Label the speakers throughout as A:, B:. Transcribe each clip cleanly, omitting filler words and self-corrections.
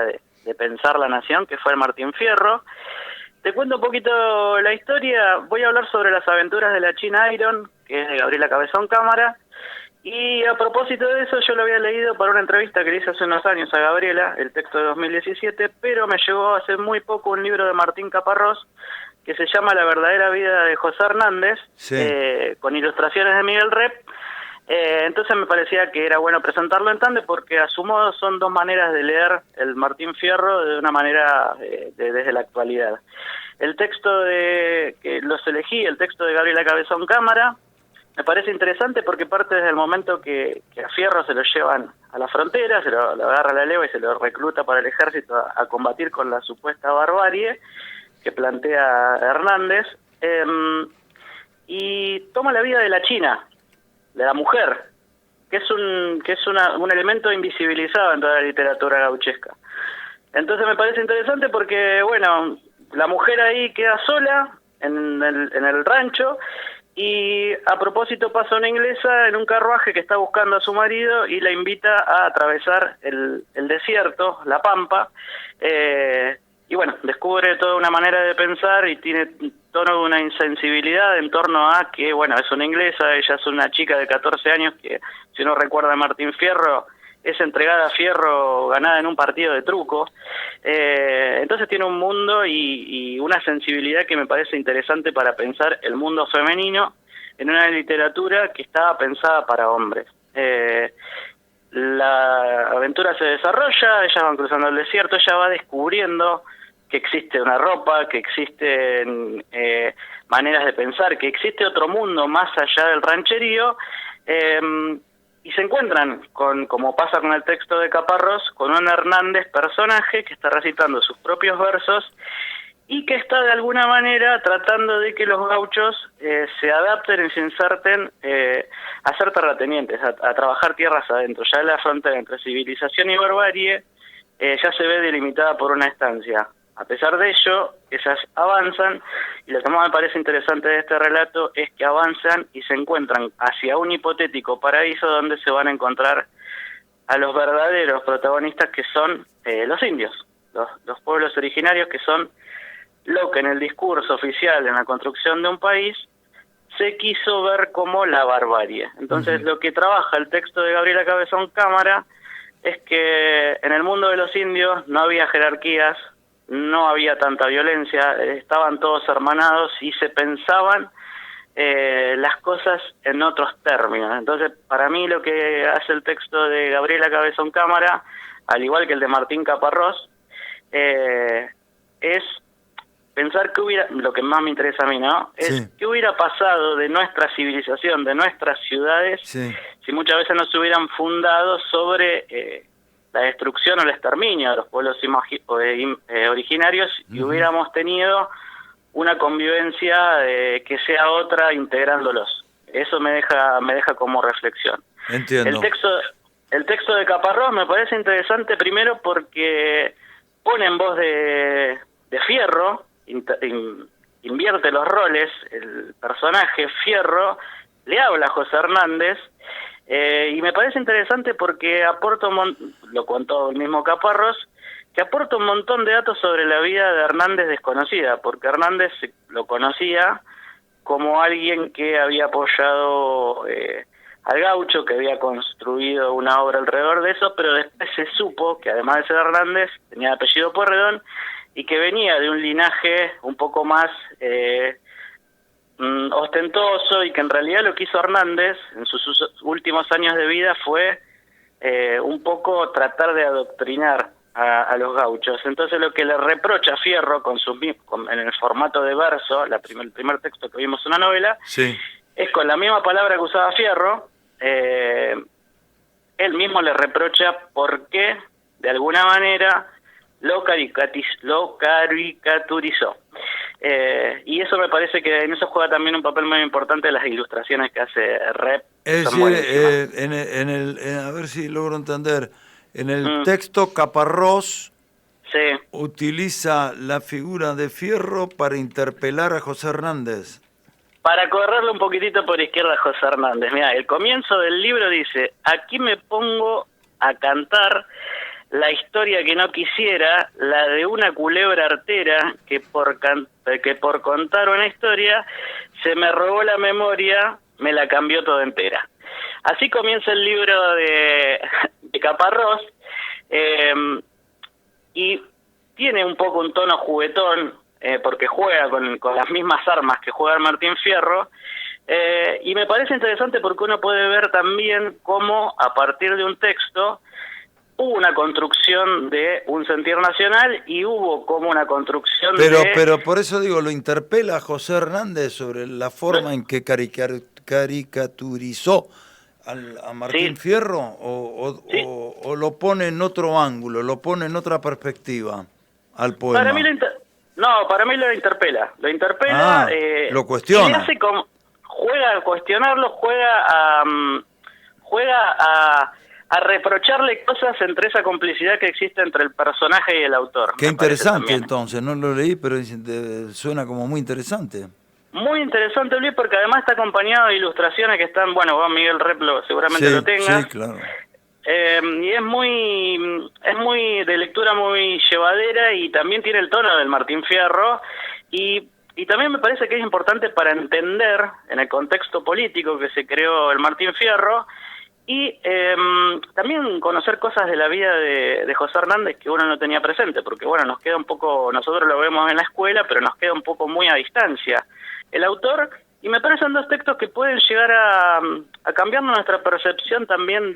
A: de pensar la nación, que fue el Martín Fierro. Te cuento un poquito la historia. Voy a hablar sobre las aventuras de la China Iron, que es de Gabriela Cabezón Cámara. Y a propósito de eso, yo lo había leído para una entrevista que le hice hace unos años a Gabriela, el texto de 2017, pero me llegó hace muy poco un libro de Martín Caparrós que se llama La verdadera vida de José Hernández,
B: Sí.
A: con ilustraciones de Miguel Rep. Entonces me parecía que era bueno presentarlo en tándem porque a su modo son dos maneras de leer el Martín Fierro de una manera desde la actualidad. El texto que los elegí, el texto de Gabriela Cabezón Cámara, me parece interesante porque parte desde el momento que a Fierro se lo llevan a la frontera, se lo agarra la leva y se lo recluta para el ejército a combatir con la supuesta barbarie que plantea Hernández, y toma la vida de la China, de la mujer, que es un elemento invisibilizado en toda la literatura gauchesca. Entonces me parece interesante porque, bueno, la mujer ahí queda sola en el rancho, y a propósito pasa una inglesa en un carruaje que está buscando a su marido y la invita a atravesar el desierto, la pampa, y bueno, descubre toda una manera de pensar y tiene toda una insensibilidad en torno a que, bueno, es una inglesa, ella es una chica de 14 años que, si uno recuerda a Martín Fierro, es entregada a Fierro ganada en un partido de truco. Entonces tiene un mundo y una sensibilidad que me parece interesante para pensar el mundo femenino en una literatura que estaba pensada para hombres. La aventura se desarrolla, ellas van cruzando el desierto, ella va descubriendo que existe una ropa, que existen maneras de pensar, que existe otro mundo más allá del rancherío, y se encuentran como pasa con el texto de Caparrós, con un Hernández personaje que está recitando sus propios versos y que está de alguna manera tratando de que los gauchos se adapten y se inserten a ser terratenientes, a trabajar tierras adentro. Ya la frontera entre civilización y barbarie ya se ve delimitada por una estancia. A pesar de ello, ellas avanzan, y lo que más me parece interesante de este relato es que avanzan y se encuentran hacia un hipotético paraíso donde se van a encontrar a los verdaderos protagonistas, que son los indios, los pueblos originarios, que son lo que en el discurso oficial, en la construcción de un país, se quiso ver como la barbarie. Entonces, lo que trabaja el texto de Gabriela Cabezón Cámara es que en el mundo de los indios no había jerarquías, no había tanta violencia, estaban todos hermanados y se pensaban las cosas en otros términos. Entonces, para mí lo que hace el texto de Gabriela Cabezón Cámara, al igual que el de Martín Caparrós, es pensar lo que más me interesa a mí, ¿no? Es
B: Sí.
A: qué hubiera pasado de nuestra civilización, de nuestras ciudades,
B: Sí.
A: si muchas veces no se hubieran fundado sobre la destrucción o el exterminio de los pueblos originarios, y hubiéramos tenido una convivencia que sea otra, integrándolos. Eso me deja como reflexión.
B: Entiendo.
A: El texto de Caparrós me parece interesante primero porque pone en voz de Fierro, invierte los roles, el personaje Fierro le habla a José Hernández, y me parece interesante porque aporta lo contó el mismo Caparrós, que aporta un montón de datos sobre la vida de Hernández desconocida, porque Hernández lo conocía como alguien que había apoyado al gaucho, que había construido una obra alrededor de eso, pero después se supo que además de ser Hernández, tenía apellido Pueyrredón, y que venía de un linaje un poco más ostentoso, y que en realidad lo que hizo Hernández en sus últimos años de vida fue un poco tratar de adoctrinar a los gauchos. Entonces lo que le reprocha a Fierro en el formato de verso, el primer texto que vimos en la novela,
B: Sí.
A: es con la misma palabra que usaba Fierro, él mismo le reprocha por qué de alguna manera lo caricaturizó. Y eso me parece que en eso juega también un papel muy importante las ilustraciones que hace Rep.
B: Es
A: Son
B: decir,
A: buenísimas.
B: a ver si logro entender, en el
A: Mm,
B: texto Caparrós
A: sí,
B: utiliza la figura de Fierro para interpelar a José Hernández.
A: para correrle un poquitito por izquierda a José Hernández. Mira, el comienzo del libro dice: aquí me pongo a cantar la historia que no quisiera, la de una culebra artera que por contar una historia se me robó la memoria, me la cambió toda entera. Así comienza el libro de Caparrós, y tiene un poco un tono juguetón, porque juega con las mismas armas que juega el Martín Fierro, y me parece interesante porque uno puede ver también cómo a partir de un texto hubo una construcción de un sentir nacional y hubo como una construcción
B: Pero por eso digo, lo interpela a José Hernández sobre la forma en que caricaturizó a Martín
A: Sí,
B: Fierro
A: sí.
B: o lo pone en otro ángulo, lo pone en otra perspectiva al
A: Para mí
B: poema.
A: para mí lo interpela,
B: Ah, lo
A: y le
B: cuestiona.
A: hace como, juega a cuestionarlo, juega a reprocharle cosas entre esa complicidad que existe entre el personaje y el autor,
B: Qué
A: me parece
B: interesante
A: también.
B: entonces, no lo leí, pero suena como muy interesante.
A: Muy interesante, Luis, porque además está acompañado de ilustraciones que están, bueno, vos Miguel Replo seguramente lo
B: Sí,
A: tengas,
B: sí, claro.
A: y es muy de lectura muy llevadera y también tiene el tono del Martín Fierro y también me parece que es importante para entender en el contexto político que se creó el Martín Fierro y también conocer cosas de la vida de José Hernández que uno no tenía presente, porque bueno, nos queda un poco, nosotros lo vemos en la escuela, pero nos queda un poco muy a distancia el autor, y me parecen dos textos que pueden llegar a cambiar nuestra percepción también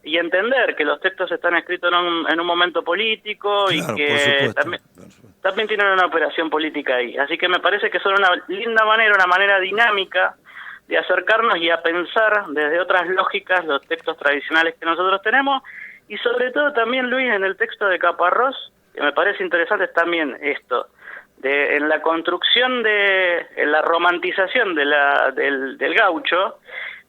A: y entender que los textos están escritos en un momento político y
B: Claro, por
A: que
B: supuesto. Por supuesto.
A: también tienen una operación política ahí. Así que me parece que son una linda manera, una manera dinámica de acercarnos y a pensar desde otras lógicas los textos tradicionales que nosotros tenemos, y sobre todo también, Luis, en el texto de Caparrós, que me parece interesante es también esto, en la construcción en la romantización del gaucho,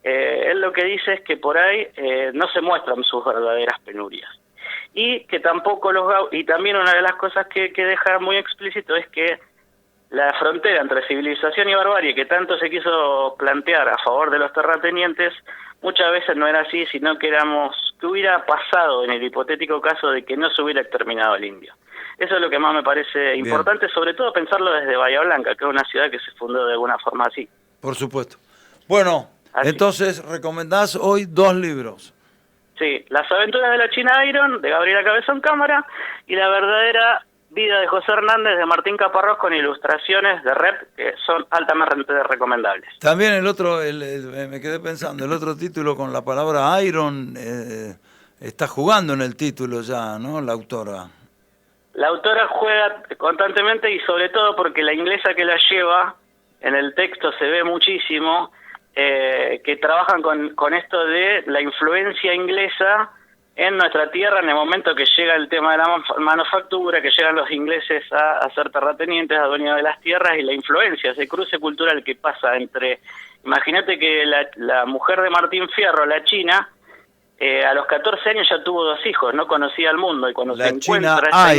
A: él lo que dice es que por ahí no se muestran sus verdaderas penurias. Y que tampoco y también una de las cosas que deja muy explícito es que la frontera entre civilización y barbarie que tanto se quiso plantear a favor de los terratenientes, muchas veces no era así, sino que hubiera pasado en el hipotético caso de que no se hubiera exterminado el indio. Eso es lo que más me parece
B: Bien,
A: importante, sobre todo pensarlo desde Bahía Blanca, que es una ciudad que se fundó de alguna forma así.
B: por supuesto. Bueno,
A: Así.
B: entonces recomendás hoy 2 libros.
A: Sí, Las aventuras de la China Iron, de Gabriela Cabezón Cámara, y La verdadera vida de José Hernández, de Martín Caparrós, con ilustraciones de Rep, que son altamente recomendables.
B: También el otro, me quedé pensando, el otro título con la palabra Iron, está jugando en el título ya, ¿no? La autora.
A: La autora juega constantemente y sobre todo porque la inglesa que la lleva, en el texto se ve muchísimo, que trabajan con esto de la influencia inglesa en nuestra tierra en el momento que llega el tema de la manufactura, que llegan los ingleses a ser terratenientes, a dueños de las tierras, y la influencia, ese cruce cultural que pasa entre... Imagínate que la mujer de Martín Fierro, la china, a los 14 años ya tuvo 2 hijos, no conocía al mundo, y cuando se
B: La China
A: encuentra esta